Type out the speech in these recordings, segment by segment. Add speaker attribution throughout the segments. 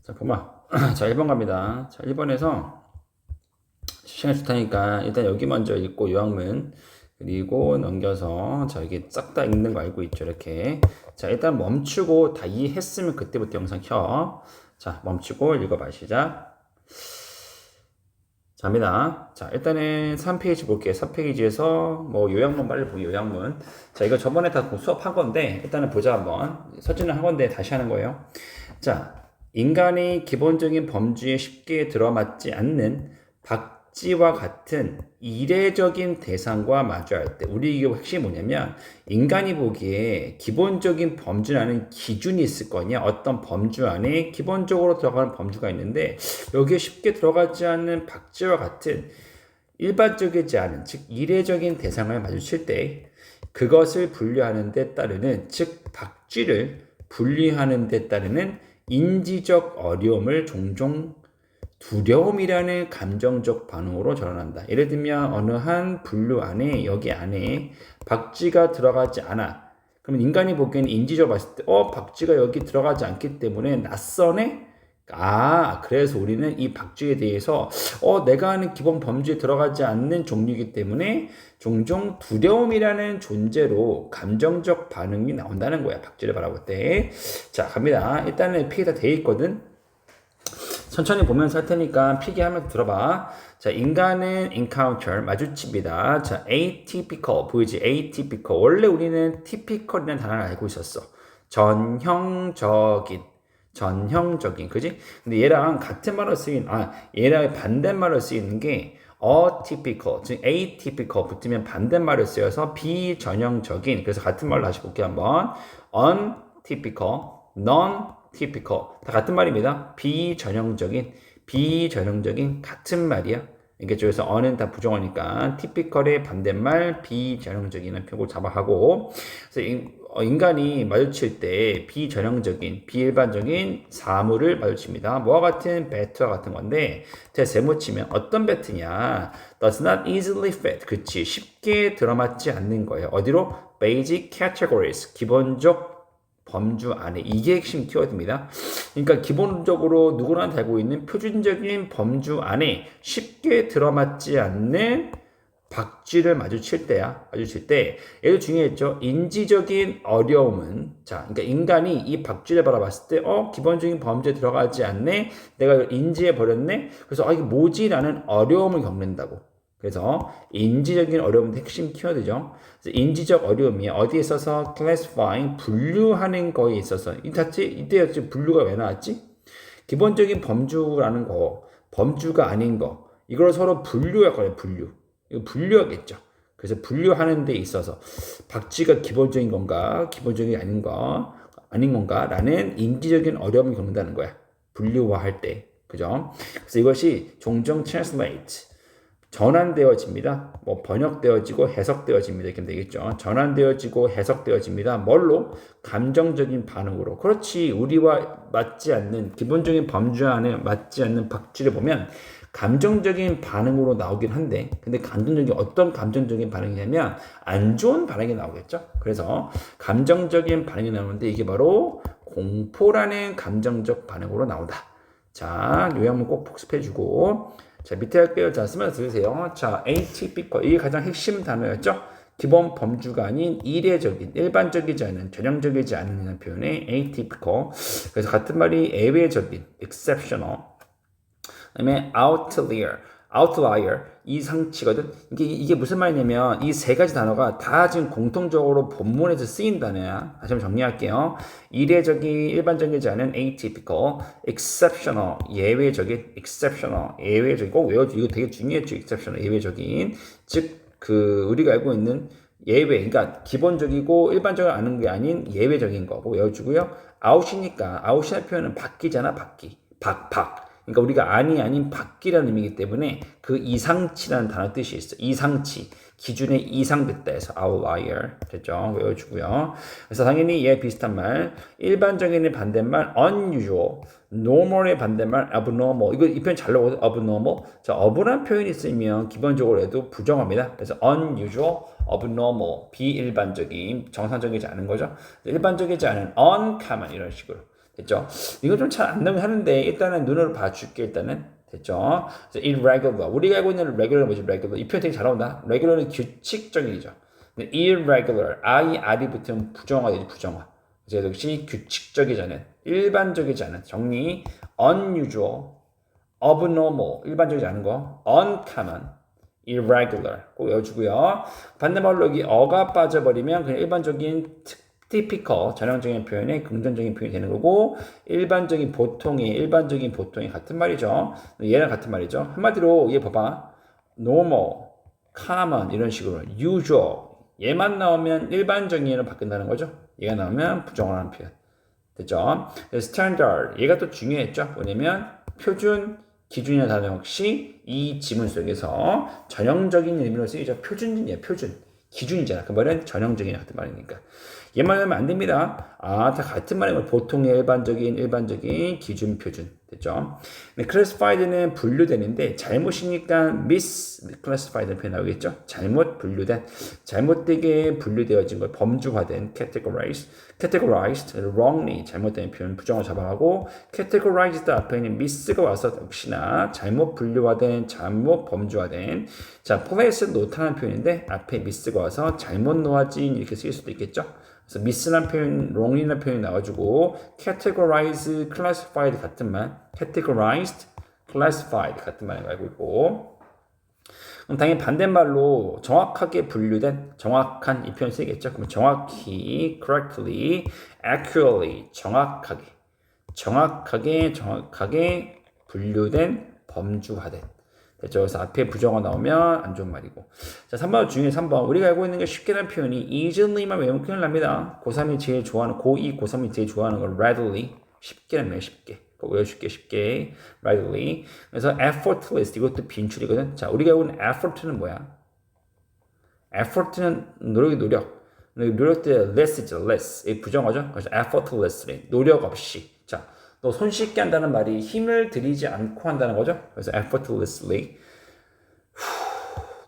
Speaker 1: 자, 보마. 자, 1번 갑니다. 자, 1번에서 시간이 좋다니까 일단 여기 먼저 읽고 요약문 그리고 넘겨서 자, 여기 싹 다 읽는 거 알고 있죠, 이렇게. 자, 일단 멈추고 다 이해했으면 그때부터 영상 켜. 자, 멈추고 읽어봐. 시작. 자입니다. 자, 일단은 3페이지 볼게요. 3페이지에서 뭐 요약문 빨리 보기 요약문. 자, 이거 저번에 다 수업한 건데 일단은 보자 한번. 서진은 한 건데 다시 하는 거예요. 자, 인간의 기본적인 범주에 쉽게 들어맞지 않는 박쥐와 같은 이례적인 대상과 마주할 때 우리 이게 핵심이 뭐냐면 인간이 보기에 기본적인 범주라는 기준이 있을 거냐. 어떤 범주 안에 기본적으로 들어가는 범주가 있는데 여기에 쉽게 들어가지 않는 박쥐와 같은 일반적이지 않은 즉 이례적인 대상을 마주칠 때 그것을 분류하는 데 따르는 즉 박쥐를 분류하는 데 따르는 인지적 어려움을 종종 두려움이라는 감정적 반응으로 전환한다. 예를 들면 어느 한 분류 안에 여기 안에 박쥐가 들어가지 않아. 그러면 인간이 보기에는 인지적으로 봤을 때 박쥐가 여기 들어가지 않기 때문에 낯선해? 그래서 우리는 이 박쥐에 대해서 내가 아는 기본 범주에 들어가지 않는 종류이기 때문에 종종 두려움이라는 존재로 감정적 반응이 나온다는 거야. 박쥐를 바라볼 때. 자, 갑니다. 일단은 피가 다 돼 있거든. 천천히 보면서 할 테니까 필기하면서 들어봐. 자, 인간은 encounter, 마주칩니다. 자, atypical, 보이지? atypical. 원래 우리는 typical이라는 단어를 알고 있었어. 전형적인, 그지? 근데 얘랑 같은 말로 쓰인, 얘랑 반대말로 쓰이는 게 atypical, 즉 atypical 붙으면 반대말을 쓰여서 비전형적인. 그래서 같은 말로 다시 볼게요, 한번. untypical, non-typical. 다 같은 말입니다. 비전형적인 같은 말이야. 이게 저기서 어는 다 부정어니까 typical의 반대말 비전형적인은 표고 잡아하고. 그래서 인간이 마주칠 때 비전형적인, 비일반적인 사물을 마주칩니다. 뭐와 같은 배트와 같은 건데 세모 치면 어떤 배트냐? Does not easily fit. 그치, 쉽게 들어맞지 않는 거예요. 어디로? Basic categories, 기본적 범주 안에. 이게 핵심 키워드입니다. 그러니까 기본적으로 누구나 알고 있는 표준적인 범주 안에 쉽게 들어맞지 않는 박쥐를 마주칠 때 얘도 중요했죠. 인지적인 어려움은 그러니까 인간이 이 박쥐를 바라봤을 때 기본적인 범주에 들어가지 않네. 내가 인지해 버렸네. 그래서 이게 뭐지라는 어려움을 겪는다고. 그래서 인지적인 어려움은 핵심 키워드죠. 그래서 인지적 어려움이 어디에 있어서 classifying, 분류하는 거에 있어서 이때 분류가 왜 나왔지? 기본적인 범주라는 거, 범주가 아닌 거, 이걸 서로 분류할 거예요. 이거 분류하겠죠. 그래서 분류하는 데 있어서 박쥐가 기본적인 건가, 기본적인 아닌 건가라는 인지적인 어려움을 겪는다는 거야. 분류화할 때. 그죠? 그래서 이것이 종종 translate, 전환되어집니다. 번역되어지고 해석되어집니다. 이렇게 되겠죠. 전환되어지고 해석되어집니다. 뭘로? 감정적인 반응으로. 그렇지. 우리와 맞지 않는, 기본적인 범주 안에 맞지 않는 박쥐를 보면 감정적인 반응으로 나오긴 한데, 근데 어떤 감정적인 반응이냐면 안 좋은 반응이 나오겠죠. 그래서 감정적인 반응이 나오는데 이게 바로 공포라는 감정적 반응으로 나온다. 자, 요약문 꼭 복습해주고. 자, 밑에 할게요. 자, 쓰면서 들으세요. 자, atypical. 이게 가장 핵심 단어였죠? 기본 범주가 아닌 이례적인, 일반적이지 않은, 전형적이지 않은 표현의 atypical. 그래서 같은 말이 예외적인, exceptional. 그 다음에 outlier, 이상치거든. 이게 무슨 말이냐면 이 세 가지 단어가 다 지금 공통적으로 본문에서 쓰인 단어야. 다시 한번 정리할게요. 이례적인, 일반적이지 않은 atypical, exceptional, 예외적인, 꼭 외워줘. 이거 되게 중요했죠. exceptional, 예외적인. 즉, 우리가 알고 있는 예외, 그러니까 기본적이고 일반적으로 아는 게 아닌 예외적인 거 외워주고요. out이니까 out이라는 표현은 바뀌잖아, 그러니까 우리가 아닌 바뀌라는 의미이기 때문에 그 이상치라는 단어 뜻이 있어. 이상치. 기준에 이상됐다 해서 outlier. 됐죠? 외워주고요. 그래서 당연히 얘 비슷한 말. 일반적인의 반대말 unusual. normal의 반대말 abnormal. 이 표현 잘 나오거든. abnormal. 자, ab란 표현이 있으면 기본적으로 해도 부정합니다. 그래서 unusual, abnormal. 비일반적인, 정상적이지 않은 거죠. 일반적이지 않은 uncommon 이런 식으로. 됐죠? 이거 좀 잘 안 나오긴 하는데 일단은 눈으로 봐줄게 일단은. 됐죠? 그래서 irregular. 우리가 알고 있는 regular 뭐지? regular. 이 표현 되게 잘 나온다. regular은 규칙적이죠. 근데 irregular, R이 붙으면 부정어가 되지, 부정어. 그래서 역시 규칙적이지 않은, 일반적이지 않은, 정리, unusual, abnormal, 일반적이지 않은 거, uncommon, irregular 꼭 외워주고요. 반대말로 여기 어가 빠져버리면 그냥 일반적인 typical, 전형적인 표현에 긍정적인 표현이 되는 거고 일반적인 보통이 같은 말이죠. 얘랑 같은 말이죠. 한마디로 얘 봐봐. normal, common 이런 식으로 usual 얘만 나오면 일반적인으로 바뀐다는 거죠. 얘가 나오면 부정어라는 표현. 됐죠? standard 얘가 또 중요했죠. 뭐냐면 표준 기준이라는 단어 역시 이 지문 속에서 전형적인 의미로 쓰이죠. 표준이에요. 표준. 기준이잖아. 그 말은 전형적인 같은 말이니까. 얘만 하면 안 됩니다. 다 같은 말이고 보통의 일반적인, 기준, 표준. 됐죠? 네, classified는 분류되는데 잘못이니까 misclassified라는 표현 나오겠죠? 잘못 분류된, 잘못되게 분류되어진 걸 범주화된 categorized, wrongly 잘못된 표현 부정을 잡아가고 categorized 앞에 있는 miss가 와서 역시나 잘못 분류화된, 잘못 범주화된 자, place note하는 표현인데 앞에 miss가 와서 잘못 놓아진 이렇게 쓰일 수도 있겠죠? 그래서 miss라는 표현, wrongly라는 표현이 나와주고 categorize, classified 같은 말, categorized, classified 같은 말을 알고 있고 그럼 당연히 반대말로 정확하게 분류된, 정확한 이 표현 쓰이겠죠? 그럼 정확히, correctly, accurately, 정확하게 분류된, 범주화된. 됐죠? 그래서 앞에 부정어 나오면 안 좋은 말이고. 자, 3번 중에 3번. 우리가 알고 있는 게 쉽게란 표현이 easily만 외우면 큰일 납니다. 고3이 제일 좋아하는, 고2, 고3이 제일 좋아하는 건 readily. 쉽게란 말이에요, 쉽게. 외워줄게 쉽게 readily. 그래서 effortless 이것도 빈출이거든. 자, 우리가 알고 있는 effort는 뭐야? effort는 노력 때 less죠, less. 이 부정어죠. 그래서 effortlessly 노력 없이. 자, 너 손쉽게 한다는 말이 힘을 들이지 않고 한다는 거죠. 그래서 effortlessly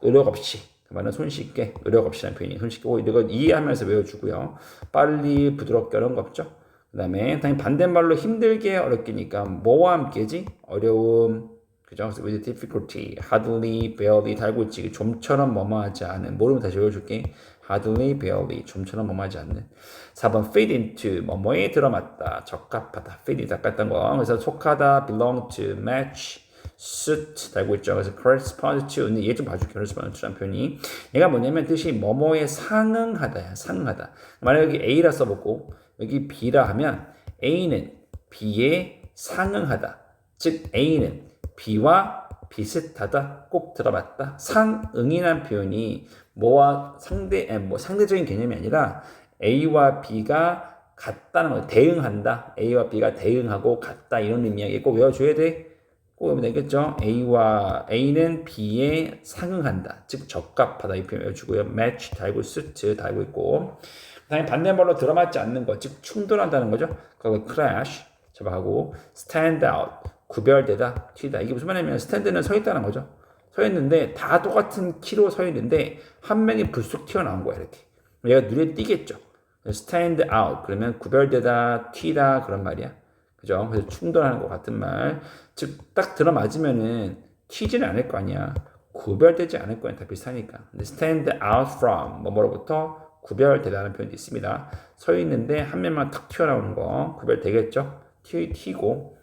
Speaker 1: 노력 없이. 그 말은 손쉽게 노력 없이라는 표현이 손쉽게. 이거 이해하면서 외워주고요. 빨리 부드럽게 어려운 거 없죠. 그 다음에 당연히 반대말로 힘들게 어렵게니까 뭐와 함께지? 어려움, 그죠? 그래서 with difficulty, hardly, barely 달고 있지. 좀처럼 뭐뭐하지 않은. 모르면 다시 외워줄게. hardly, barely, 좀처럼 뭐뭐하지 않는. 4번 fit into, 뭐뭐에 들어맞다, 적합하다. fit 닦았던 거. 그래서 속하다, belong to, match, suit 달고 있죠. 그래서 correspond to, 얘 좀 봐줄게. correspond to라는 표현이. 얘가 뭐냐면 뜻이 뭐뭐에 상응하다야. 상응하다. 만약 여기 A라 써보고 여기 B라 하면 A는 B에 상응하다. 즉 A는 B와 비슷하다. 꼭 들어봤다. 상응이라는 표현이 뭐와 상대적인 개념이 아니라 A와 B가 같다는 거. 대응한다. A와 B가 대응하고 같다. 이런 의미야. 꼭 외워줘야 돼. 꼭 외우면 되겠죠. A는 B에 상응한다. 즉 적합하다. 이 표현 외워주고요. match 달고 suit 달고 있고 당연히 반대말로 들어맞지 않는 것, 즉 충돌한다는 거죠. 그거 crash 잡아하고 stand out 구별되다, 튀다. 이게 무슨 말이냐면 stand는 서 있다는 거죠. 서 있는데 다 똑같은 키로 서 있는데 한 명이 불쑥 튀어나온 거야 이렇게. 얘가 눈에 띄겠죠. stand out 그러면 구별되다, 튀다 그런 말이야. 그죠? 그래서 충돌하는 것 같은 말. 즉 딱 들어맞으면은 튀지는 않을 거 아니야. 구별되지 않을 거야. 다 비슷하니까. 근데 stand out from 뭐로부터 구별되다는 표현도 있습니다. 서 있는데 한 명만 탁 튀어나오는 거 구별되겠죠? 튀고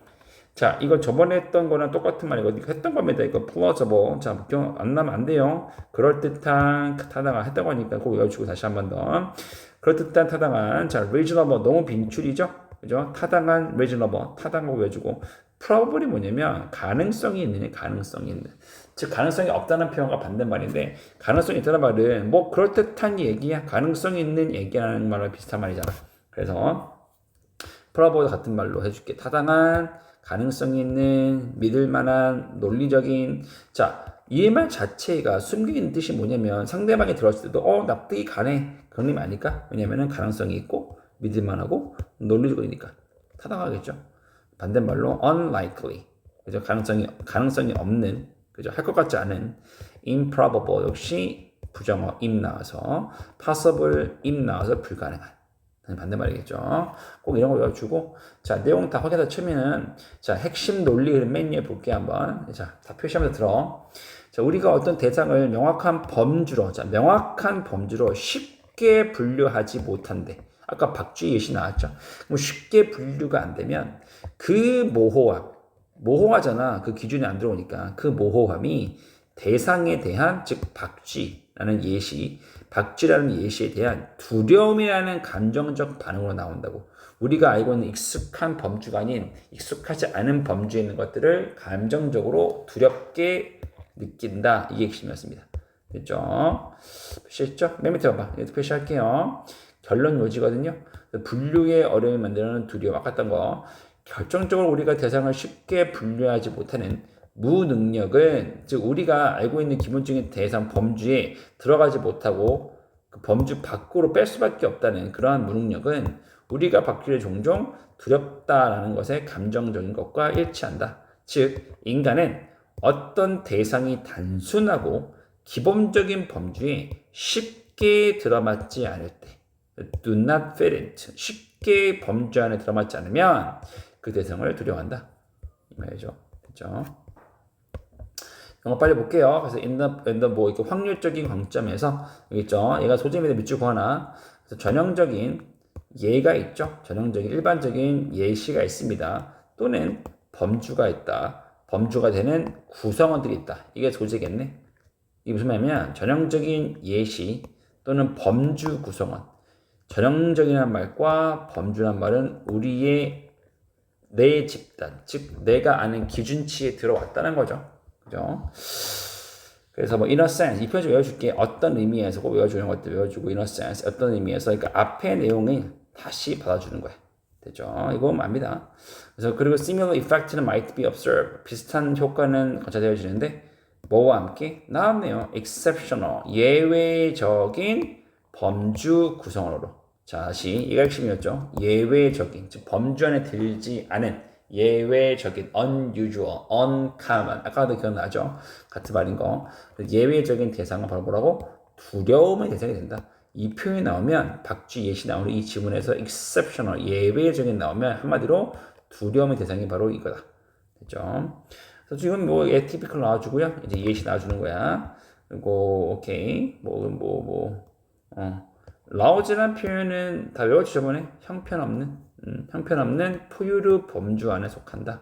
Speaker 1: 자 이거 저번에 했던 거랑 똑같은 말이고 했던 겁니다. 이거 plausible 자 안 나면 안 돼요. 그럴듯한 타당한 했던 거니까 꼭 외워주고 다시 한 번 더 그럴듯한 타당한 자 reasonable 너무 빈출이죠? 그죠? 타당한 reasonable 타당하고 외워주고 probably 뭐냐면 가능성이 있는 가능성이 있는 즉 가능성이 없다는 표현과 반대말인데 가능성이 있다는 말은 뭐 그럴듯한 얘기야 가능성이 있는 얘기라는 말과 비슷한 말이잖아. 그래서 probable 같은 말로 해줄게. 타당한 가능성이 있는 믿을만한 논리적인 자 이 말 자체가 숨겨있는 뜻이 뭐냐면 상대방이 들었을 때도 납득이 가네 그런 의미 아닐까? 왜냐면은 가능성이 있고 믿을만하고 논리적이니까 타당하겠죠. 반대말로 unlikely 그죠? 가능성이 없는 그죠? 할 것 같지 않은 improbable 역시 부정어 im 나와서 possible im 나와서 불가능한 반대말이겠죠. 꼭 이런 거 외워주고, 자, 내용 다 확인하다 치면은, 자, 핵심 논리를 맨 위에 볼게요, 한번. 자, 다 표시하면서 들어. 자, 우리가 어떤 대상을 명확한 범주로, 자, 명확한 범주로 쉽게 분류하지 못한대. 아까 박쥐 예시 나왔죠. 뭐 쉽게 분류가 안 되면 그 모호하잖아. 그 기준이 안 들어오니까 그 모호함이 대상에 대한, 즉 박쥐라는 예시에 대한 두려움이라는 감정적 반응으로 나온다고. 우리가 알고 있는 익숙한 범주가 아닌 익숙하지 않은 범주에 있는 것들을 감정적으로 두렵게 느낀다. 이게 핵심이었습니다. 됐죠? 표시했죠? 맨 밑에 봐봐. 이것도 표시할게요. 결론 요지거든요. 분류의 어려움을 만드는 두려움. 아까 했던 거. 결정적으로 우리가 대상을 쉽게 분류하지 못하는 무능력은, 즉 우리가 알고 있는 기본적인 대상 범주에 들어가지 못하고 그 범주 밖으로 뺄 수밖에 없다는 그러한 무능력은 우리가 받기를 종종 두렵다라는 것의 감정적인 것과 일치한다. 즉 인간은 어떤 대상이 단순하고 기본적인 범주에 쉽게 들어맞지 않을 때, do not fit into, 쉽게 범주 안에 들어맞지 않으면 그 대상을 두려워한다. 이 말이죠. 그렇죠? 영어 빨리 볼게요. 그래서 in the 뭐 이렇게 확률적인 관점에서 여기 있죠. 얘가 소재입니다. 밑줄 구하나. 그래서 전형적인 예가 있죠. 전형적인 일반적인 예시가 있습니다. 또는 범주가 있다. 범주가 되는 구성원들이 있다. 이게 소재겠네. 이게 무슨 말이냐면 전형적인 예시 또는 범주 구성원. 전형적이라는 말과 범주란 말은 우리의 내 집단, 즉 내가 아는 기준치에 들어왔다는 거죠. 그죠? 그래서 뭐 in a sense, 이 표현 좀 외워줄게. 어떤 의미에서 꼭 외워주는 것들 외워주고 in a sense, 어떤 의미에서, 그러니까 앞에 내용을 다시 받아주는 거야. 됐죠? 이거 보면 압니다. 그래서 그리고 similar effect는 might be observed. 비슷한 효과는 관찰되어지는데 뭐와 함께 나왔네요. exceptional, 예외적인 범주 구성원으로. 자, 다시 이가 핵심이었죠. 예외적인, 즉 범주 안에 들지 않은 예외적인, unusual, uncommon. 아까도 기억나죠? 같은 말인 거. 예외적인 대상은 바로 뭐라고? 두려움의 대상이 된다. 이 표현이 나오면 박쥐 예시 나오는 이 지문에서 exceptional, 예외적인 나오면 한마디로 두려움의 대상이 바로 이거다. 됐죠? 그래서 지금 뭐 atypical 나와주고요. 이제 예시 나와주는 거야. 그리고 오케이 라우즈란 표현은 다 외웠죠 저번에? 형편없는 포유류 범주 안에 속한다.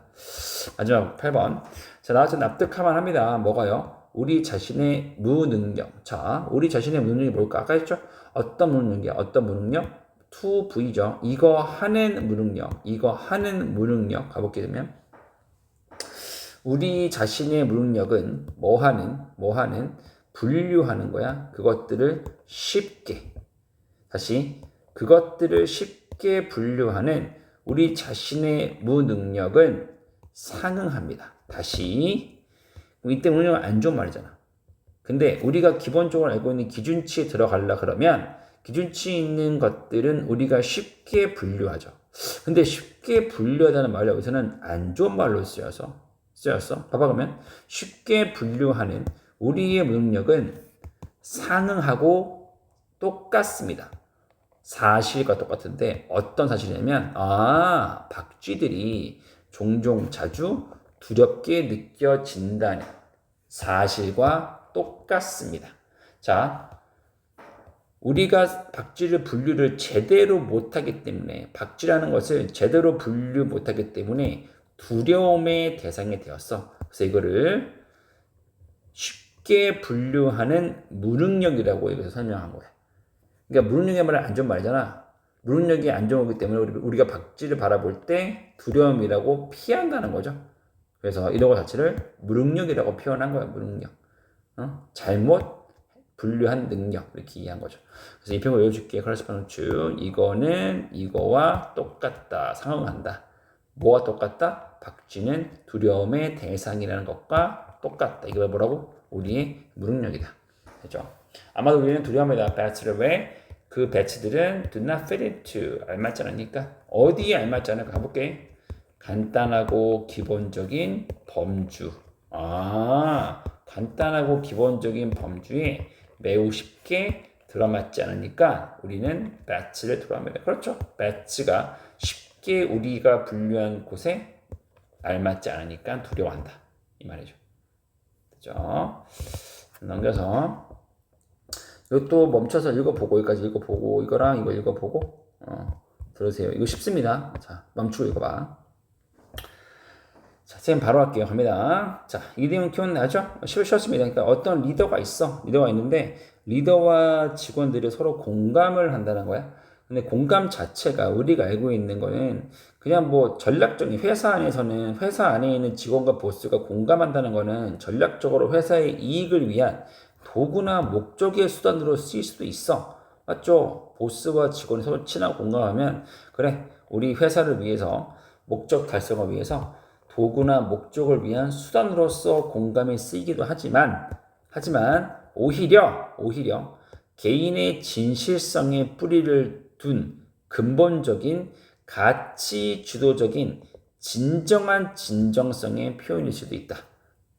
Speaker 1: 마지막 8번. 자, 나와서 납득하만 합니다. 뭐가요? 우리 자신의 무능력. 자, 우리 자신의 무능력이 뭘까? 아까 했죠? 어떤 무능력이야? 어떤 무능력? to V죠. 이거 하는 무능력. 가볼게 되면 우리 자신의 무능력은 뭐하는? 분류하는 거야. 그것들을 쉽게. 다시 그것들을 쉽게 분류하는 우리 자신의 무능력은 상응합니다. 다시 이때 무능력은 안 좋은 말이잖아. 근데 우리가 기본적으로 알고 있는 기준치에 들어가려 그러면 기준치 있는 것들은 우리가 쉽게 분류하죠. 근데 쉽게 분류하다는 말이 여기서는 안 좋은 말로 쓰였어. 봐봐 그러면 쉽게 분류하는 우리의 무능력은 상응하고 똑같습니다. 사실과 똑같은데 어떤 사실이냐면 박쥐들이 종종 자주 두렵게 느껴진다는 사실과 똑같습니다. 자, 우리가 박쥐를 분류를 제대로 못하기 때문에 박쥐라는 것을 제대로 분류 못하기 때문에 두려움의 대상이 되었어. 그래서 이거를 쉽게 분류하는 무능력이라고 여기서 설명한 거야. 그러니까 무능력의 말은 안 좋은 말이잖아. 무능력이 안 좋은 거기 때문에 우리가 박쥐를 바라볼 때 두려움이라고 피한다는 거죠. 그래서 이런 것 자체를 무능력이라고 표현한 거야. 무능력. 잘못 분류한 능력 이렇게 이해한 거죠. 그래서 이 표현 외워줄게. correspondence. 이거는 이거와 똑같다. 상응한다. 뭐와 똑같다? 박쥐는 두려움의 대상이라는 것과 똑같다. 이거 뭐라고? 우리의 무능력이다. 그죠? 아마도 우리는 두려움에다 배치를 왜? 그 배치들은 do not fit into 알맞지 않으니까 어디에 알맞지 않을까 가볼게. 간단하고 기본적인 범주. 간단하고 기본적인 범주에 매우 쉽게 들어맞지 않으니까 우리는 bat를 들어갑니다. 그렇죠? bat가 쉽게 우리가 분류한 곳에 알맞지 않으니까 두려워한다. 이 말이죠. 그죠? 넘겨서 이것도 멈춰서 읽어보고 여기까지 읽어보고 이거랑 이거 읽어보고 들으세요. 이거 쉽습니다. 자, 멈추고 읽어봐. 자, 선생님 바로 할게요. 갑니다. 자, 이대용 기억나죠? 쉬웠습니다. 그러니까 어떤 리더가 있어. 리더가 있는데 리더와 직원들이 서로 공감을 한다는 거야. 근데 공감 자체가 우리가 알고 있는 거는 그냥 뭐 전략적인 회사 안에서는 회사 안에 있는 직원과 보스가 공감한다는 거는 전략적으로 회사의 이익을 위한 도구나 목적의 수단으로 쓰일 수도 있어. 맞죠? 보스와 직원이 서로 친하고 공감하면 그래 우리 회사를 위해서 목적 달성을 위해서 도구나 목적을 위한 수단으로서 공감이 쓰이기도 하지만 오히려 개인의 진실성에 뿌리를 둔 근본적인 가치 주도적인 진정한 진정성의 표현일 수도 있다.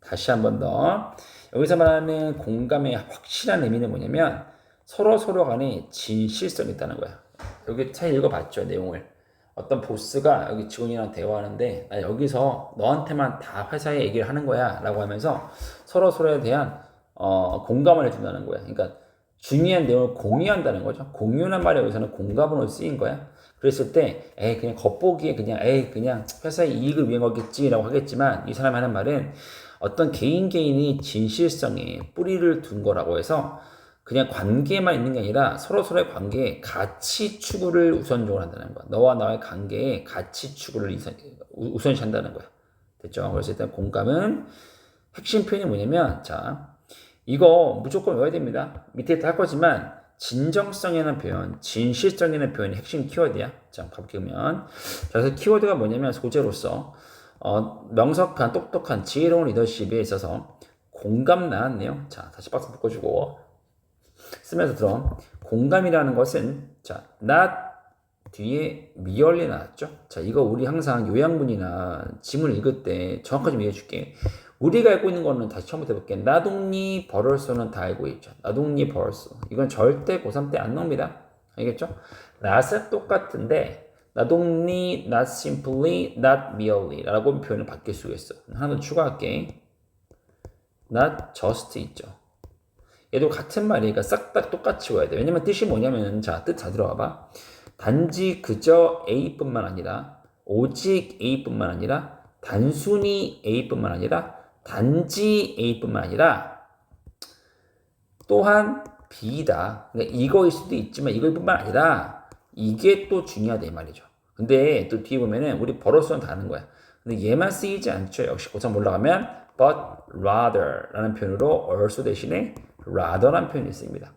Speaker 1: 다시 한 번 더. 여기서 말하는 공감의 확실한 의미는 뭐냐면 서로 간에 진실성이 있다는 거야. 여기 잘 읽어봤죠, 내용을. 어떤 보스가 여기 직원이랑 대화하는데 나 여기서 너한테만 다 회사에 얘기를 하는 거야 라고 하면서 서로에 대한 공감을 해준다는 거야. 그러니까 중요한 내용을 공유한다는 거죠. 공유란 말이 여기서는 공감으로 쓰인 거야. 그랬을 때 그냥 겉보기에 그냥 회사의 이익을 위한 거겠지라고 하겠지만 이 사람이 하는 말은 어떤 개인이 진실성에 뿌리를 둔 거라고 해서 그냥 관계만 있는 게 아니라 서로의 관계에 가치 추구를 우선적으로 한다는 거야. 너와 나의 관계에 가치 추구를 우선시한다는 거야. 됐죠? 그래서 일단 공감은 핵심 표현이 뭐냐면 자 이거 무조건 외워야 됩니다. 밑에 할 거지만 진정성이라는 표현, 진실성이라는 표현이 핵심 키워드야. 자 가보면 그래서 키워드가 뭐냐면 소재로서 명석한 똑똑한 지혜로운 리더십에 있어서 공감 나왔네요. 자 다시 박스 바꿔주고 쓰면서 들어. 공감이라는 것은 자 not 뒤에 merely 나왔죠. 자 이거 우리 항상 요양문이나 지문 읽을 때 정확하게 이해해 줄게. 우리가 알고 있는 거는 다시 처음부터 해볼게. not only but also는 다 알고 있죠. not only but also. 이건 절대 고3 때 안 나옵니다. 알겠죠? not은 똑같은데 not only, not simply, not merely 라고 표현을 바뀔 수가 있어. 하나 더 추가할게. not just 있죠. 얘도 같은 말이니까 싹 다 똑같이 외워야 돼. 왜냐면 뜻이 뭐냐면 자, 뜻 잘 들어봐. 단지 그저 A뿐만 아니라 오직 A뿐만 아니라 단순히 A뿐만 아니라 단지 A뿐만 아니라 또한 B다. 그러니까 이거일 수도 있지만 이거일 뿐만 아니라 이게 또 중요하다 이 말이죠. 근데 또 뒤에 보면은 우리 버릇은 다 아는 거야. 근데 얘만 쓰이지 않죠. 역시 고3 올라가면 but rather 라는 표현으로 also 대신에 rather라는 표현이 있습니다.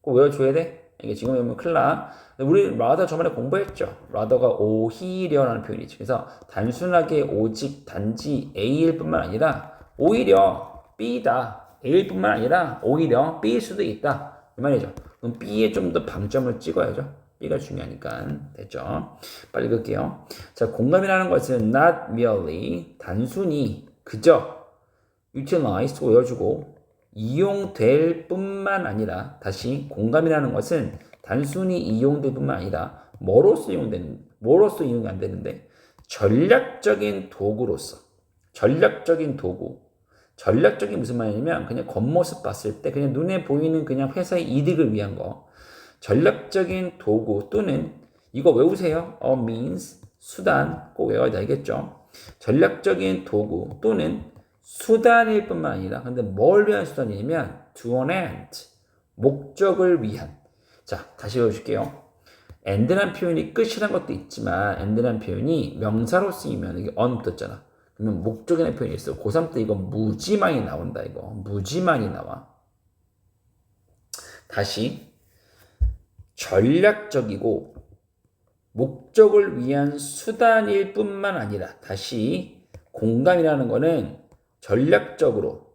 Speaker 1: 꼭 외워줘야 돼. 이게 지금 외우면 큰일 나. 우리 rather 저번에 공부했죠. rather가 오히려라는 표현이죠. 그래서 단순하게 오직 단지 A일 뿐만 아니라 오히려 B다. A일 뿐만 아니라 오히려 B일 수도 있다. 이 말이죠. 그럼 B에 좀 더 방점을 찍어야죠. B가 중요하니까. 됐죠? 빨리 읽을게요. 자, 공감이라는 것은 not merely 단순히 그저 utilize 외워주고 이용될 뿐만 아니라 다시 공감이라는 것은 단순히 이용될 뿐만 아니라 뭐로서 이용이 안 되는데 전략적인 도구로서 전략적인 무슨 말이냐면 그냥 겉모습 봤을 때 그냥 눈에 보이는 그냥 회사의 이득을 위한 거 전략적인 도구 또는 이거 외우세요. means 수단 꼭 외워야 돼 알겠죠? 전략적인 도구 또는 수단일 뿐만 아니라 근데 뭘 위한 수단이냐면 to an end 목적을 위한 자 다시 외워줄게요. end라는 표현이 끝이란 것도 있지만 end라는 표현이 명사로 쓰이면 이게 on 붙었잖아. 그러면 목적이라는 표현이 있어. 고3 때 이거 무지만이 나온다. 이거 무지만이 나와. 다시 전략적이고 목적을 위한 수단일 뿐만 아니라 다시 공감이라는 거는 전략적으로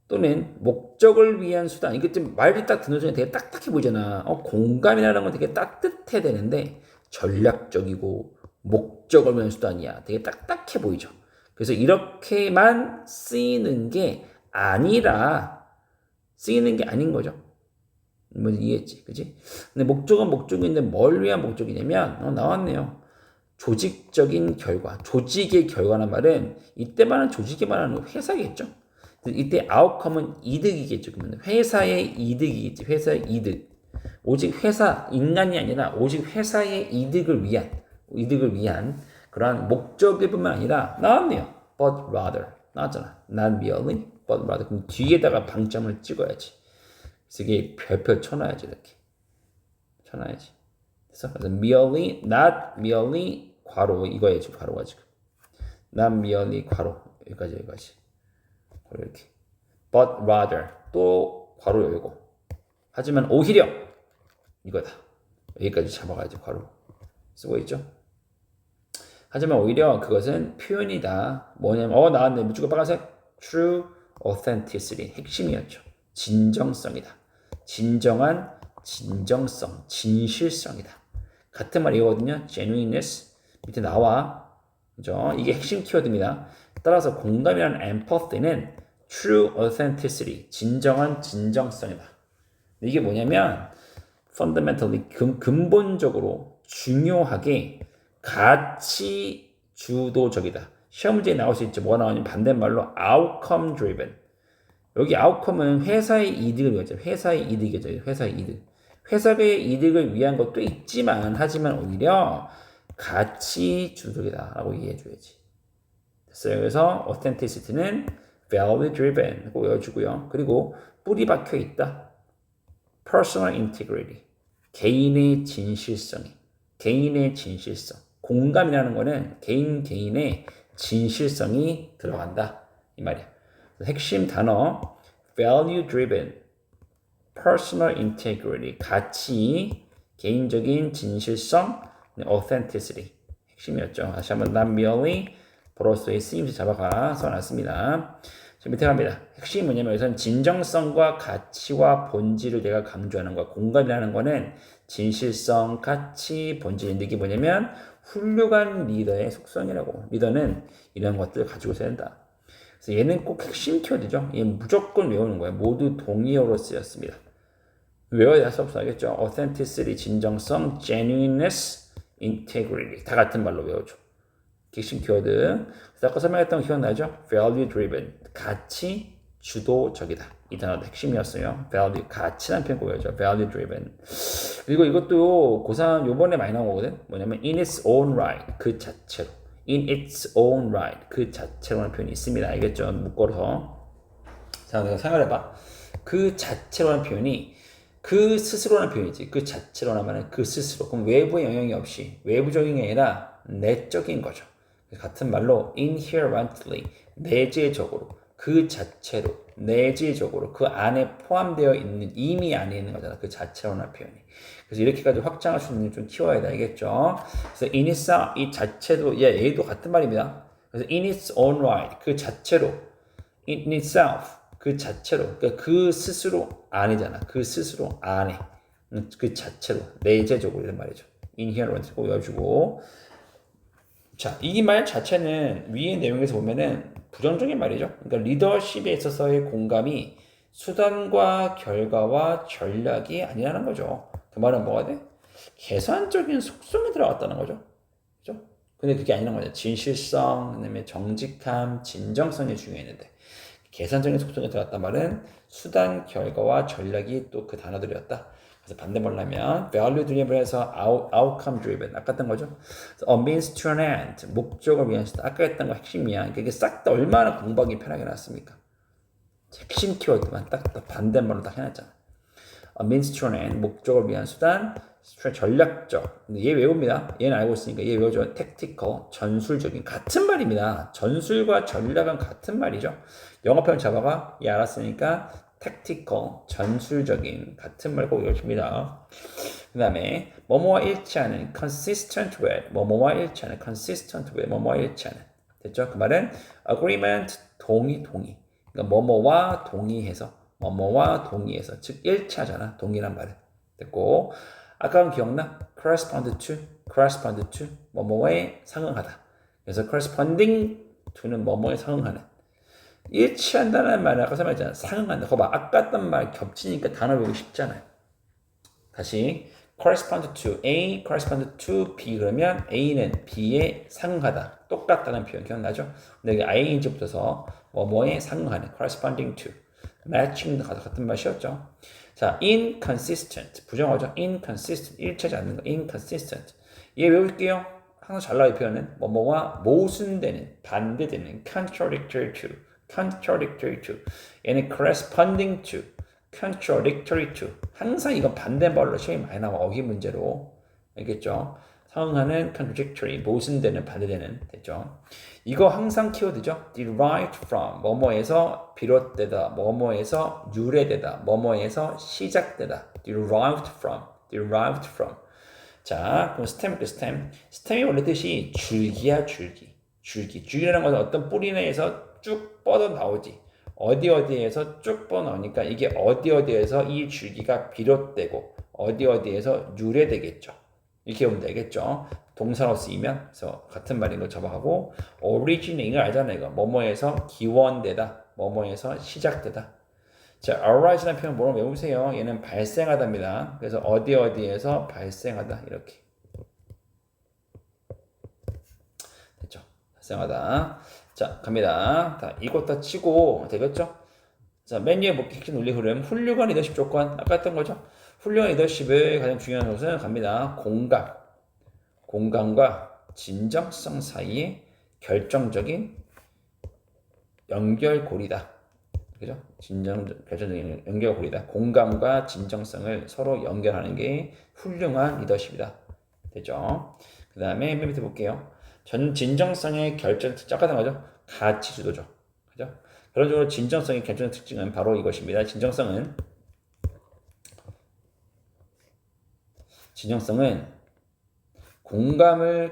Speaker 1: 또는 목적을 위한 수단. 이게 좀 말이 딱 듣는 순간 되게 딱딱해 보이잖아. 공감이라는 건 되게 따뜻해 되는데 전략적이고 목적을 위한 수단이야. 되게 딱딱해 보이죠. 그래서 이렇게만 쓰이는 게 아닌 거죠. 뭐 이해했지, 그지? 근데 목적은 목적인데 뭘 위한 목적이냐면 나왔네요. 조직적인 결과, 조직의 결과란 말은 이때 말하는 조직이 말하는 회사겠죠. 이때 outcome은 이득이겠죠. 그러면 회사의 이득이겠지. 회사의 이득. 오직 회사 인간이 아니라 오직 회사의 이득을 위한 그러한 목적일 뿐만 아니라 나왔네요. But rather 나왔잖아. Not merely, but rather. 그럼 뒤에다가 방점을 찍어야지. 그래서 이게 별표 쳐놔야지 이렇게 쳐놔야지. 그래서 merely, not merely 괄호 이거야지 괄호가 지금. Not merely 괄호 여기까지. 이렇게. But rather 또 괄호 열고. 하지만 오히려 이거다. 여기까지 잡아가야지 괄호 쓰고 있죠. 하지만 오히려 그것은 표현이다. 뭐냐면 나왔네. 무조건 빨간색. True authenticity. 핵심이었죠. 진정성이다. 진정한 진정성, 진실성이다. 같은 말이거든요. genuineness 밑에 나와. 그죠? 이게 핵심 키워드입니다. 따라서 공감이라는 empathy는 true authenticity, 진정한 진정성이다. 이게 뭐냐면 fundamentally 근본적으로 중요하게 가치 주도적이다. 시험 문제에 나올 수 있죠. 뭐가 나오냐면 반대말로 outcome driven. 여기 outcome은 회사의 이득을 위하죠. 회사의 이득이죠. 회사의 이득. 회사의 이득을 위한 것도 있지만 하지만 오히려 가치 주도적이다라고 이해해줘야지. 됐어요. 그래서 authenticity는 value driven 꼭 외워주고요. 그리고 뿌리 박혀 있다. personal integrity. 개인의 진실성이. 개인의 진실성. 공감이라는 거는 개인의 진실성이 들어간다. 이 말이야. 핵심 단어 value driven, personal integrity, 가치, 개인적인 진실성, authenticity 핵심이었죠. 다시 한번 not merely, 보로서의 쓰임새 잡아가 써놨습니다. 자, 밑에 갑니다. 핵심이 뭐냐면 여기서는 진정성과 가치와 본질을 내가 강조하는 거야. 공감이라는 거는 진실성, 가치, 본질인데 이게 뭐냐면 훌륭한 리더의 속성이라고. 리더는 이런 것들을 가지고 있어야 된다. 그래서 얘는 꼭 핵심 키워드죠. 얘는 무조건 외우는 거예요. 모두 동의어로 쓰였습니다. 외워야 할 수 없어 알겠죠? authenticity, 진정성, genuineness, integrity 다 같은 말로 외워줘. 핵심 키워드. 그래서 아까 설명했던 거 기억나죠? value driven, 가치 주도적이다. 이 단어도 핵심이었어요. value, 가치라는 표현 꼭 외워줘. value driven. 그리고 이것도 고3 요번에 많이 나오거든. 뭐냐면 in its own right, 그 자체로. in its own right, 그 자체로라는 표현이 있습니다. 알겠죠? 묶어서. 자, 내가 생각해봐. 그 자체로라는 표현이 그 스스로라는 표현이지. 그 자체로라는 말은 그 스스로. 그럼 외부의 영향이 없이 외부적인 게 아니라 내적인 거죠. 같은 말로 inherently, 내재적으로, 그 자체로, 내재적으로 그 안에 포함되어 있는, 이미 안에 있는 거잖아. 그 자체로라는 표현이. 그래서 이렇게까지 확장할 수 있는 좀 키워야 돼. 알겠죠? 그래서 in itself, 이 자체도, 얘도 같은 말입니다. 그래서 in its own right, 그 자체로, in itself, 그 자체로, 그러니까 그 스스로 안이잖아. 그 스스로 안에, 그 자체로, 내재적으로 이런 말이죠. inherent 꼭 외워주고. 자, 이 말 자체는 위의 내용에서 보면은 부정적인 말이죠. 그러니까 리더십에 있어서의 공감이 수단과 결과와 전략이 아니라는 거죠. 그 말은 뭐가 돼? 계산적인 속성이 들어갔다는 거죠. 그죠? 근데 그게 아니란 거죠. 진실성, 그다음에 정직함, 진정성이 중요했는데 계산적인 속성이 들어갔단 말은 수단, 결과와 전략이 또 그 단어들이었다. 그래서 반대말로 하면 value driven에서 outcome driven 아까 했던 거죠. a means to an end 목적을 위한 수단 아까 했던 거 핵심이야. 그러니까 이게 싹 다 얼마나 공부하기 편하게 나왔습니까? 핵심 키워드만 딱 반대말로 딱 해놨잖아. a means to an end 목적을 위한 수단 전략적. 근데 얘 외웁니다. 얘는 알고 있으니까 얘 외워줘. tactical 전술적인 같은 말입니다. 전술과 전략은 같은 말이죠. 영어 표현 잡아가 얘 알았으니까 tactical 전술적인 같은 말 꼭 외워줍니다. 그 다음에 뭐뭐와 일치하는 consistent with 뭐뭐와 일치하는 consistent with 뭐뭐와 일치하는 됐죠? 그 말은 agreement 동의 그러니까 뭐뭐와 동의해서 즉 일치하잖아. 동의란 말은 됐고 아까는 기억나? correspond to 뭐뭐에 상응하다. 그래서 corresponding to는 뭐뭐에 상응하는 일치한다는 말은 아까 설명했잖아. 상응한다. 거봐. 아까 했던 말 겹치니까 단어 외우기 쉽잖아요. 다시 correspond to A, correspond to B 그러면 A는 B에 상응하다. 똑같다는 표현 기억나죠? 근데 여기 ing 붙어서 뭐뭐에 상응하는 corresponding to, matching 같은 맛이었죠. 자, inconsistent 부정어죠. inconsistent 일치하지 않는 거. inconsistent 얘 외울게요. 항상 잘 나와요. 표현은 뭐뭐와 모순되는, 반대되는 contradictory to, contradictory to 얘는 corresponding to, contradictory to 항상 이건 반대말로 시험이 많이 나와. 어휘 문제로 알겠죠? 상응하는 contradictory 모순되는, 반대되는 됐죠? 이거 항상 키워드죠. derived from 뭐뭐에서 비롯되다, 뭐뭐에서 유래되다, 뭐뭐에서 시작되다. derived from, derived from. 자, 그럼 스템, 스템이 원래 뜻이 줄기야, 줄기. 줄기라는 것은 어떤 뿌리 내에서 쭉 뻗어 나오지. 어디에서 쭉 뻗어 나오니까 이게 어디에서 이 줄기가 비롯되고 어디에서 유래되겠죠. 이렇게 보면 되겠죠. 동사로 쓰이면 그래서 같은 말인 거 접하고 originate을 알잖아요. 이거 뭐뭐에서 기원되다, 뭐뭐에서 시작되다. 자, arise라는 표현 뭐라고 외우세요? 얘는 발생하다입니다. 그래서 어디에서 발생하다 이렇게 됐죠? 발생하다. 자, 갑니다. 자, 이것 다 치고 되겠죠? 자, 맨 위에 핵심 논리 흐름 훌륭한 리더십 조건 아까 했던 거죠? 훌륭한 리더십의 가장 중요한 것은 갑니다. 공감과 진정성 사이의 결정적인 연결고리다. 그죠? 결정적인 연결고리다. 공감과 진정성을 서로 연결하는 게 훌륭한 리더십이다. 됐죠? 그 다음에 맨 밑에 볼게요. 진정성의 결정 특징, 아까 거죠? 가치 주도죠. 그죠? 그런 식으로 진정성의 결정 특징은 바로 이것입니다. 진정성은 공감을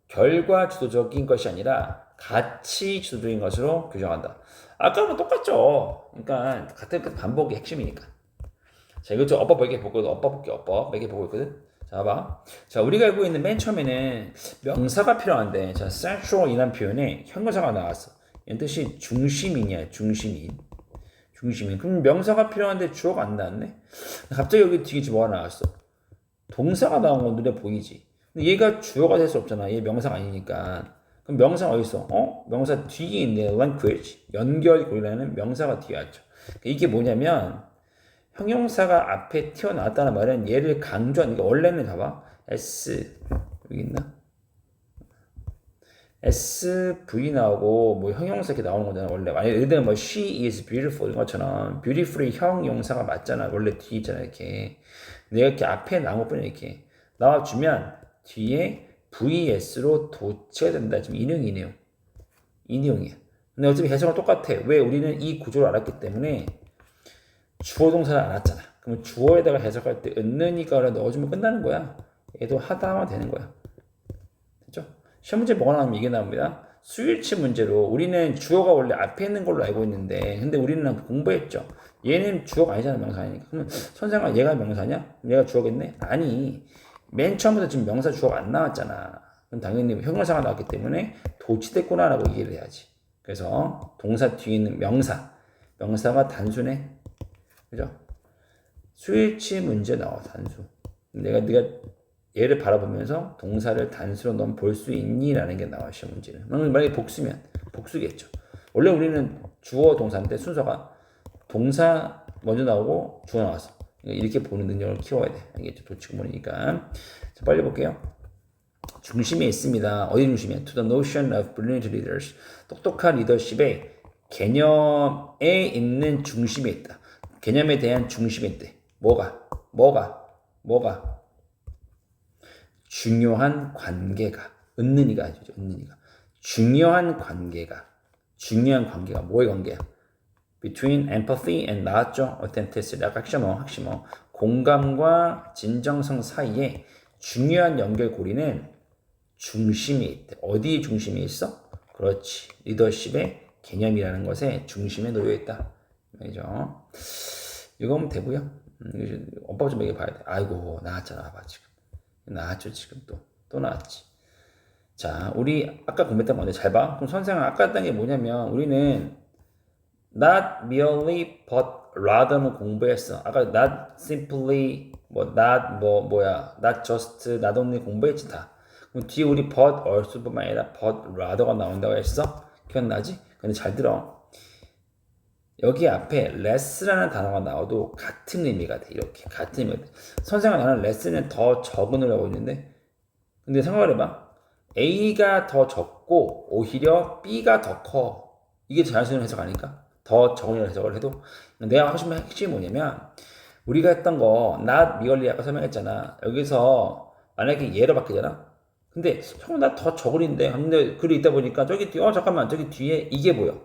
Speaker 1: 결과 주도적인 것이 아니라 가치 주도적인 것으로 규정한다. 아까랑 똑같죠. 그러니까 같은 반복이 핵심이니까. 자, 이거 좀 어법 몇 개 보거든. 어법 몇 개 보고 있거든. 자, 봐봐. 자, 우리가 알고 있는 맨 처음에는 명사가 필요한데, 자, central이라는 표현에 형용사가 나왔어. 얘 뜻이 중심이냐, 중심인. 그럼 명사가 필요한데 주어가 안 나왔네? 갑자기 여기 뒤에 뭐가 나왔어? 동사가 나온 건 눈에 보이지. 근데 얘가 주어가 될 수 없잖아. 얘 명사가 아니니까. 그럼 명사가 어디 있어? 명사 뒤에 있네. language. 연결고리라는 명사가 뒤에 왔죠. 이게 뭐냐면 형용사가 앞에 튀어나왔다는 말은 얘를 강조하는 게 원래는 봐봐. S 여기 있나? SV 나오고 뭐 형용사 이렇게 나오는 거잖아 원래. 만약 예를 들면 뭐 she is beautiful 이런 것처럼 beautiful이 형용사가 맞잖아. 원래 뒤에 있잖아 이렇게. 내가 이렇게 앞에 나온 것뿐이야 이렇게 나와주면 뒤에 VS로 도치가 된다. 지금 인용이야. 근데 어차피 해석은 똑같아. 왜? 우리는 이 구조를 알았기 때문에 주어 동사를 알았잖아. 그럼 주어에다가 해석할 때 은는이가를 넣어주면 끝나는 거야. 얘도 하다 하면 되는 거야. 됐죠? 시험 문제 뭐가 나오면 이게 나옵니다. 수일치 문제로 우리는 주어가 원래 앞에 있는 걸로 알고 있는데 근데 우리는 공부했죠. 얘는 주어가 아니잖아. 명사니까. 그럼 선생아 얘가 명사냐? 얘가 주어겠네? 아니. 맨 처음부터 지금 명사 주어가 안 나왔잖아. 그럼 당연히 형용사가 나왔기 때문에 도치됐구나라고 이해를 해야지. 그래서 동사 뒤에 있는 명사가 단수네. 그죠? 수일치 문제 나와 단수. 네가 얘를 바라보면서 동사를 단수로 넌 볼 수 있니? 라는 게 나와 시험 문제는. 만약에 복수면 복수겠죠. 원래 우리는 주어 동사인데 순서가 동사 먼저 나오고 주어 나왔어. 이렇게 보는 능력을 키워야 돼. 알겠죠? 도치구문이니까. 자, 빨리 볼게요. 중심에 있습니다. 어디 중심이야? To the notion of brilliant leaders. 똑똑한 리더십의 개념에 있는 중심에 있다. 개념에 대한 중심에 있대. 뭐가? 중요한 관계가. 은는이가 아니죠. 은는이가. 중요한 관계가 뭐의 관계야? Between empathy and 나왔죠? authenticity. 아까 핵심어. 공감과 진정성 사이에 중요한 연결고리는 중심이 있대. 어디 중심이 있어? 그렇지. 리더십의 개념이라는 것에 중심에 놓여 있다. 알죠? 이거면 되고요. 오빠 좀 얘기해 봐야 돼. 아이고 나왔잖아. 봐봐 지금. 나왔죠 지금 또 나왔지. 자, 우리 아까 공부했던 건데 잘 봐. 그럼 선생은 아까 했던 게 뭐냐면 우리는 not merely but rather는 공부했어. 아까 not simply not just not only 공부했지 다. 그럼 뒤에 우리 but also뿐만 아니라 but rather가 나온다고 했어. 기억나지? 근데 잘 들어. 여기 앞에 less라는 단어가 나와도 같은 의미가 돼. 이렇게 같은 의미가 돼. 선생님 나는 less는 더 적은 의미라고 있는데 근데 생각을 해봐. A가 더 적고 오히려 B가 더 커. 이게 자연스러운 해석 아닐까? 더 적은 해석을 해도 내가 하고 싶은 핵심이 뭐냐면 우리가 했던 거 not merely 아까 설명했잖아. 여기서 만약에 얘로 바뀌잖아. 근데 형 나 더 적은인데 근데 글이 있다 보니까 저기 뒤에 잠깐만 저기 뒤에 이게 보여.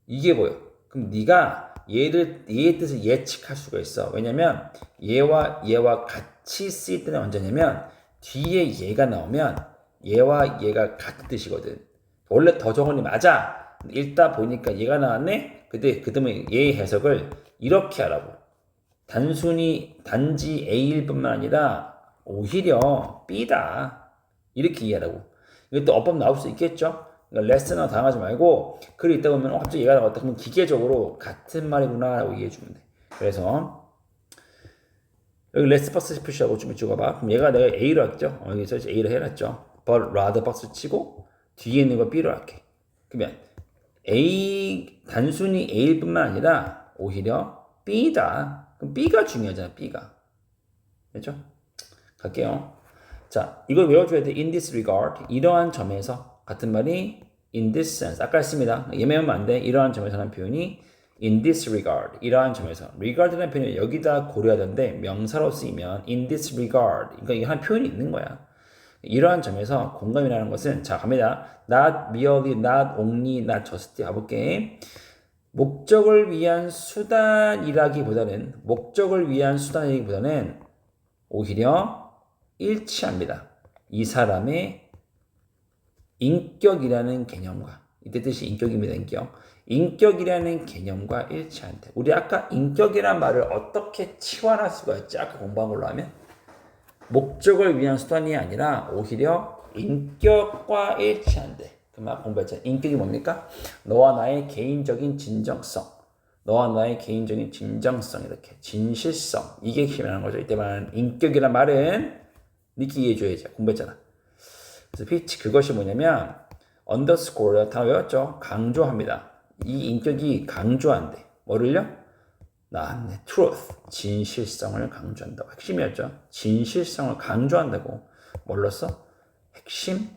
Speaker 1: 이게 보여. 그럼 네가 얘의 뜻을 예측할 수가 있어. 왜냐면 얘와 같이 쓰일 때는 언제냐면 뒤에 얘가 나오면 얘와 얘가 같은 뜻이거든. 원래 더 적은이 맞아. 읽다 보니까 얘가 나왔네. 근데 그다음에 얘의 해석을 이렇게 하라고. 단지 A일 뿐만 아니라 오히려 B다. 이렇게 이해하라고. 이것도 어법 나올 수 있겠죠? 그러니까 레슨을 당하지 말고 글이 있다 보면 갑자기 얘가 나왔다 그러면 기계적으로 같은 말이구나 라고 이해해 주면 돼. 그래서 여기 레스 박스 표시하고 좀 찍어봐. 그럼 얘가 내가 A로 했죠? 여기서 A로 해놨죠. but rather 박스 치고 뒤에 있는 거 B로 할게. 그러면 단순히 A일 뿐만 아니라 오히려 B다. 그럼 B가 중요하잖아. B가. 됐죠? 갈게요. 자, 이걸 외워줘야 돼. in this regard. 이러한 점에서 같은 말이 in this sense. 아까 했습니다. 예매하면 안 돼. 이러한 점에서는 표현이 in this regard. 이러한 점에서. regard라는 표현이 여기다 고려하던데 명사로 쓰이면 in this regard. 그러니까 이게 한 표현이 있는 거야. 이러한 점에서 공감이라는 것은 자 갑니다. not merely, not only, not just 가볼게. 목적을 위한 수단이라기보다는 오히려 일치합니다. 이 사람의 인격이라는 개념과 이때 뜻이 인격입니다. 인격이라는 개념과 일치한다. 우리 아까 인격이란 말을 어떻게 치환할 수가 있지? 아까 공부한 걸로 하면 목적을 위한 수단이 아니라 오히려 인격과 일치한대. 그 말 공부했잖아. 인격이 뭡니까? 너와 나의 개인적인 진정성. 이렇게 진실성. 이게 핵심이라는 거죠. 이때 말하는 인격이란 말은 이렇게 이해해줘야지. 공부했잖아. 그래서 pitch 그것이 뭐냐면 underscore 다 외웠죠. 강조합니다. 이 인격이 강조한대. 뭐를요? truth, 진실성을 강조한다고. 핵심이었죠. 진실성을 강조한다고. 뭘로써? 핵심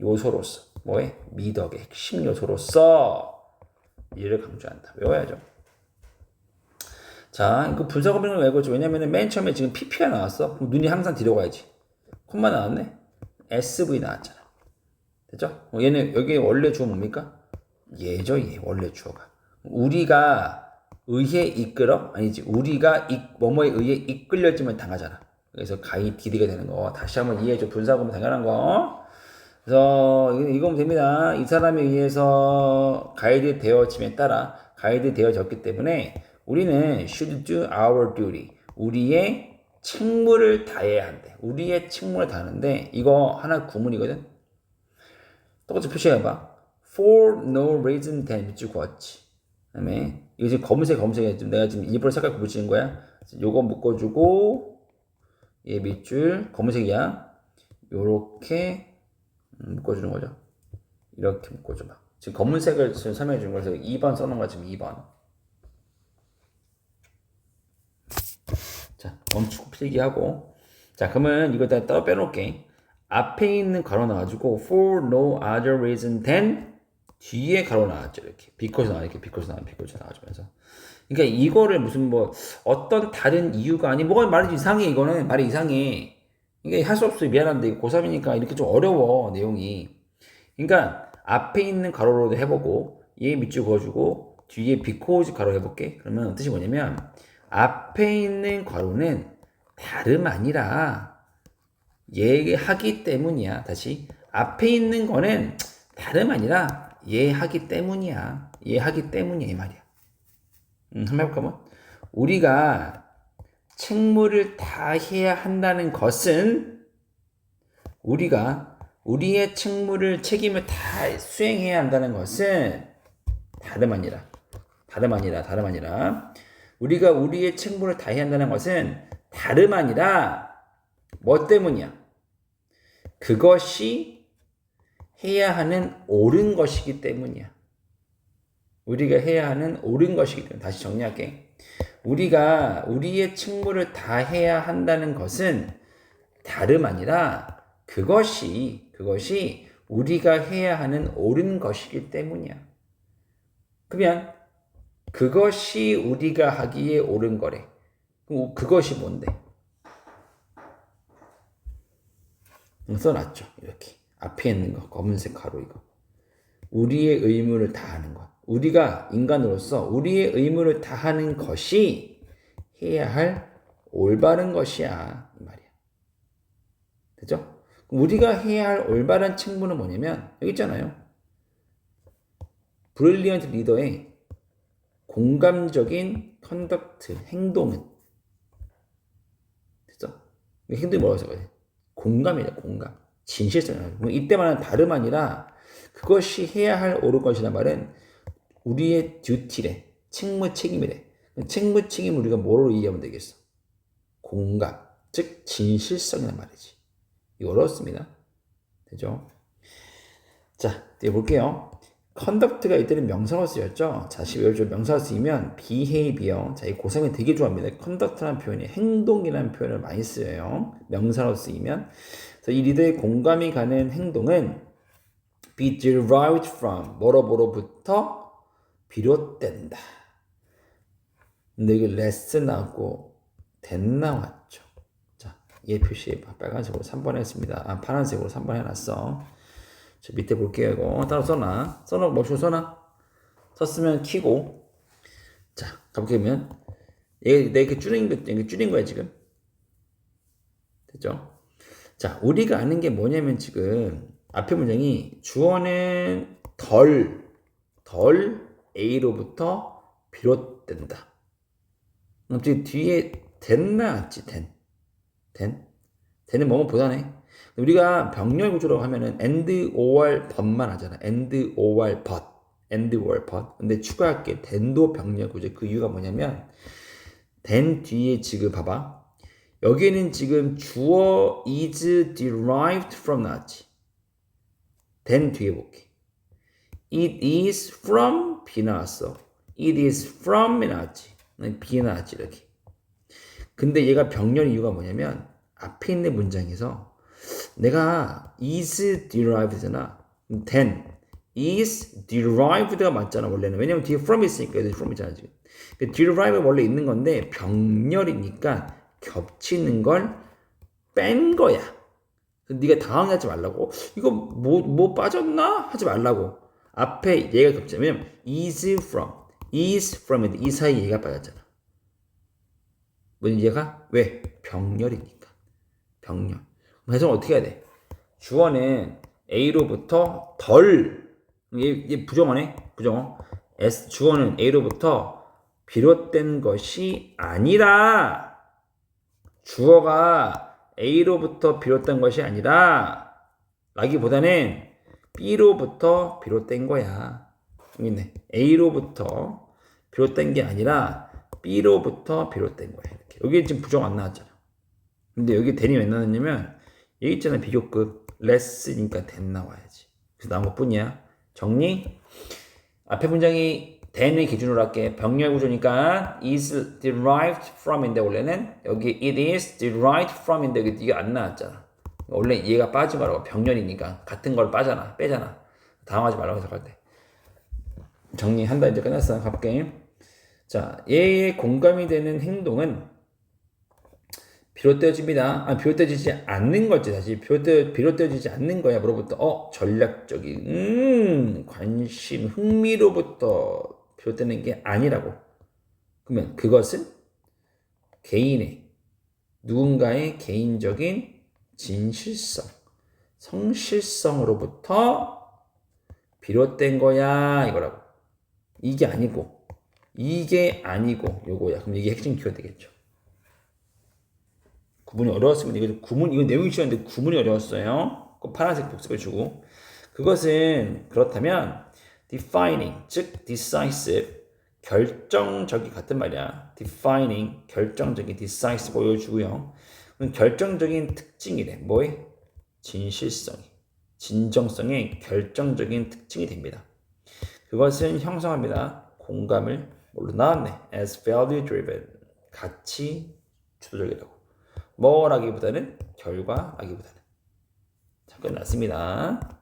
Speaker 1: 요소로서. 뭐에? 미덕의 핵심 요소로서 이를 강조한다. 외워야죠. 자, 이거 분사구문을 외우죠. 왜냐면 맨 처음에 지금 PP가 나왔어. 그럼 눈이 항상 뒤로 가야지. 콤마 나왔네? SV 나왔잖아. 됐죠? 얘는 여기 원래 주어 뭡니까? 얘죠, 얘. 원래 주어가. 우리가 의해 이끌어? 아니지. 우리가 뭐뭐에 의해 이끌려지면 당하잖아. 그래서 가이 디디가 되는 거. 다시 한번 이해해줘. 분사구문 당연한 거. 그래서 이거 보면 됩니다. 이 사람에 의해서 가이드 되어짐에 따라 가이드 되어졌기 때문에 우리는 should do our duty. 우리의 책무를 다해야 한대. 우리의 책무를 다하는데 이거 하나 구문이거든. 똑같이 표시해봐. For no reason than 밑줄 그었지. 그다음에 이거 지금 검은색이야. 내가 지금 일부러 색깔 붙이는 거야. 요거 묶어주고 얘 밑줄 검은색이야. 요렇게 묶어주는 거죠. 이렇게 묶어줘봐. 지금 검은색을 지금 설명해 주는 거라서 2번 써놓은 거야. 지금 2번. 자, 멈추고 필기하고. 자, 그러면 이거 다 따로 빼놓을게. 앞에 있는 가로 나와주고 for no other reason than 뒤에 가로 나왔죠. 이렇게 because 나와주면서. 그러니까 이거를 무슨 어떤 다른 이유가 아니 뭐가 말이 이상해. 이거는 말이 이상해. 이게 할 수 없어. 미안한데 고3이니까 이렇게 좀 어려워 내용이. 그러니까 앞에 있는 가로로도 해보고 얘 밑줄 그어주고 뒤에 because 가로 해볼게. 그러면 뜻이 뭐냐면 앞에 있는 괄호는 다름 아니라 얘하기 때문이야. 다시 앞에 있는 거는 다름 아니라 얘하기 때문이야. 이 말이야. 한번 해볼까? 우리가 책무를 다해야 한다는 것은 우리가 우리의 책임을 다 수행해야 한다는 것은 다름 아니라 다름 아니라, 다름 아니라. 우리가 우리의 책무를 다해야 한다는 것은 다름 아니라 뭐 때문이야? 그것이 해야 하는 옳은 것이기 때문이야. 우리가 해야 하는 옳은 것이기 때문에. 다시 정리할게. 우리가 우리의 책무를 다해야 한다는 것은 다름 아니라 그것이 우리가 해야 하는 옳은 것이기 때문이야. 그러면 그것이 우리가 하기에 옳은 거래. 그럼 그것이 뭔데? 써놨죠. 이렇게 앞에 있는 거 검은색 가로 이거. 우리의 의무를 다하는 것. 우리가 인간으로서 우리의 의무를 다하는 것이 해야 할 올바른 것이야. 이 말이야. 그죠? 우리가 해야 할 올바른 책무는 뭐냐면 여기 있잖아요. 브릴리언트 리더의 공감적인 컨덕트, 행동은 됐죠? 행동이 뭐라고 써요? 공감이다, 공감. 진실성이야. 이때만은 다름 아니라 그것이 해야 할 옳은 것이란 말은 우리의 듀티래. 책무 책임이래. 책무 책임을 우리가 뭐로 이해하면 되겠어? 공감, 즉 진실성이란 말이지. 이거 어렵습니다. 되죠? 자, 이제 볼게요. 컨덕트가 이때는 명사로 쓰였죠. 자, 11조 명사로 쓰이면 behavior. 자, 이 고3이 되게 좋아합니다. 컨덕트라는 표현이 행동이라는 표현을 많이 쓰여요. 명사로 쓰이면. 그래서 이 리더의 공감이 가는 행동은 be derived from 뭐로부터 비롯된다. 근데 이게 less 나왔고 then 나왔죠. 자, 얘 표시 빨간색으로 3번 했습니다. 파란색으로 3번 해놨어. 저 밑에 볼게요. 이거 따로 써놔. 멈추고 써놔. 썼으면 키고. 자, 가보면 내가 줄인 거야 지금. 됐죠? 자, 우리가 아는 게 뭐냐면 지금 앞에 문장이 주어는 덜 A로부터 비롯된다. 갑자기 뒤에 then 나왔지. then은 뭐뭐 보다네. 우리가 병렬 구조라고 하면은 and or but만 하잖아. and or but. 근데 추가할게. then도 병렬 구조. 그 이유가 뭐냐면 then 뒤에 지금 봐봐. 여기에는 지금 주어 is derived from 나왔지. then 뒤에 볼게. It is from B 나왔어. It is from 나왔지. B 나왔지 이렇게. 근데 얘가 병렬 이유가 뭐냐면 앞에 있는 문장에서 내가 is derived잖아. then is derived가 맞잖아 원래는. 왜냐면 뒤에 from 있으니까 여기 from 있잖아 지금. derive 원래 있는 건데 병렬이니까 겹치는 걸 뺀 거야. 네가 당황하지 말라고. 이거 뭐 빠졌나? 하지 말라고. 앞에 얘가 겹쳐. 왜냐면 is from인데 이 사이에 얘가 빠졌잖아. 뭐지 얘가? 왜? 병렬이니까. 병렬. 그래서 어떻게 해야 돼? 주어는 A로부터 얘 부정어네. 부정어. 주어는 A로부터 비롯된 것이 아니라 주어가 A로부터 비롯된 것이 아니라 라기보다는 B로부터 비롯된 거야. 여기 있네. A로부터 비롯된 게 아니라 B로부터 비롯된 거야. 이렇게. 여기 지금 부정 안 나왔잖아. 근데 여기 then이 왜 나왔냐면 여기 있잖아. 비교급 less니까 then 나와야지. 그래서 나온 것 뿐이야. 정리. 앞에 문장이 then을 기준으로 할게. 병렬 구조니까 is derived from인데 원래는 여기 it is derived from인데 이게 안 나왔잖아. 원래 얘가 빠지 말라고. 병렬이니까 같은 걸 빼잖아. 당황하지 말라고 해석할 때. 정리한다. 이제 끝났어. 가볼게. 자, 얘의 공감이 되는 행동은 비롯되어집니다. 비롯되어지지 않는 거지. 다시 비롯되어지지 않는 거야. 뭐로부터? 전략적인 관심, 흥미로부터 비롯되는 게 아니라고. 그러면 그것은 누군가의 개인적인 진실성, 성실성으로부터 비롯된 거야. 이거라고. 이게 아니고 요거야. 그럼 이게 핵심 키워드 되겠죠. 구문이 어려웠으면 이거 내용이 쉬웠는데 구문이 어려웠어요. 꼭 파란색 복습해주고. 그것은 그렇다면 defining, 즉 decisive, 결정적이 같은 말이야. defining 결정적인 decisive 보여주고요. 그럼 결정적인 특징이래. 뭐에? 진실성이. 진정성의 결정적인 특징이 됩니다. 그것은 형성합니다. 공감을 뭘로 나왔네. as value driven. 가치 주도적이라고. 뭐라기보다는 결과라기보다는. 자, 끝났습니다.